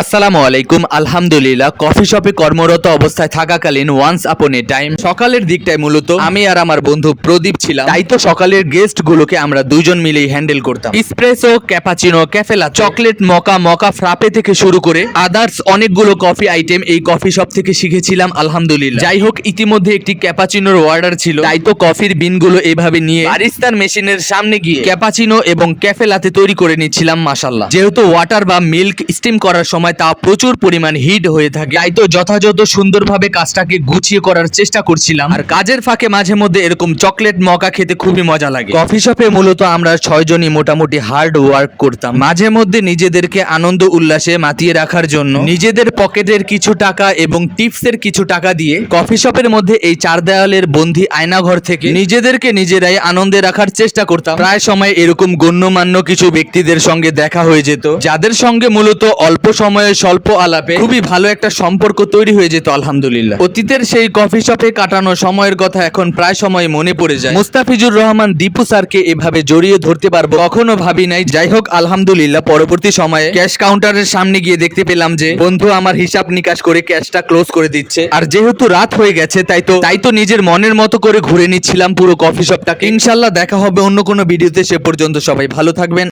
আসসালামু আলাইকুম। আলহামদুলিল্লাহ, কফি শপে কর্মরত অবস্থায় থাকাকালীন ওয়ান্স আপন এ টাইম সকালের দিকটায় মূলত আমি আর আমার বন্ধু প্রদীপ ছিলাম। তাই তো সকালের গেস্ট গুলোকে আমরা দুজন মিলেই হ্যান্ডেল করতাম। এসপ্রেসো, ক্যাপাচিনো, ক্যাফেলা, চকলেট, মকা ফ্রাপে থেকে শুরু করে আদার্স অনেকগুলো কফি আইটেম এই কফি শপ থেকে শিখেছিলাম আলহামদুলিল্লাহ। যাই হোক, ইতিমধ্যে একটি ক্যাপাচিনোর অর্ডার ছিল, তাই তো কফির বিনগুলো এভাবে নিয়ে বারিস্তার মেশিনের সামনে গিয়ে ক্যাপাচিনো এবং ক্যাফে লাতে তৈরি করে নিচ্ছিলাম। মাশাআল্লাহ, যেহেতু ওয়াটার বা মিল্ক স্টিম করার সময় তা প্রচুর পরিমাণ হিট হয়ে থাকে, তাই তো যথাযথ সুন্দরভাবে কাজটাকে গুছিয়ে করার চেষ্টা করছিলাম। আর কাজের ফাঁকে মাঝে মধ্যে এরকম চকলেট মকা খেতে খুবই মজা লাগে। কফি শপে মূলত আমরা 6 জনই মোটামুটি হার্ড ওয়ার্ক করতাম, মাঝে মধ্যে নিজেদেরকে আনন্দ উল্লাসে মাতিয়ে রাখার জন্য নিজেদের পকেটের কিছু টাকা এবং টিপসের কিছু টাকা দিয়ে কফি শপের মধ্যে এই চার দেওয়ালের বন্দি আয়নাঘর থেকে নিজেদেরকে নিজেরাই আনন্দে রাখার চেষ্টা করতাম। প্রায় সময় এরকম গণ্যমান্য কিছু ব্যক্তিদের সঙ্গে দেখা হয়ে যেত, যাদের সঙ্গে মূলত অল্প সময়ে স্বল্প আলাপে খুবই ভালো একটা সম্পর্ক তৈরি হয়ে যেত আলহামদুলিল্লাহ। অতীতের সেই কফি শপে কাটানো সময়ের কথা এখন প্রায় সময় মনে পড়ে যায়। মুস্তাফিজুর রহমান দীপু স্যারকে এভাবে জড়িয়ে ধরতে পারবো কখনো ভাবি নাই। যাই হোক, আলহামদুলিল্লাহ পরবর্তী সময়ে ক্যাশ কাউন্টারের সামনে গিয়ে দেখতে পেলাম যে বন্ধু আমার হিসাব নিকাশ করে ক্যাশটা ক্লোজ করে দিচ্ছে। আর যেহেতু রাত হয়ে গেছে, তাই তো নিজের মনের মতো করে ঘুরে নিচ্ছিলাম পুরো কফি শপটাকে। ইনশাআল্লাহ দেখা হবে অন্য কোনো ভিডিওতে, সে পর্যন্ত সবাই ভালো থাকবেন।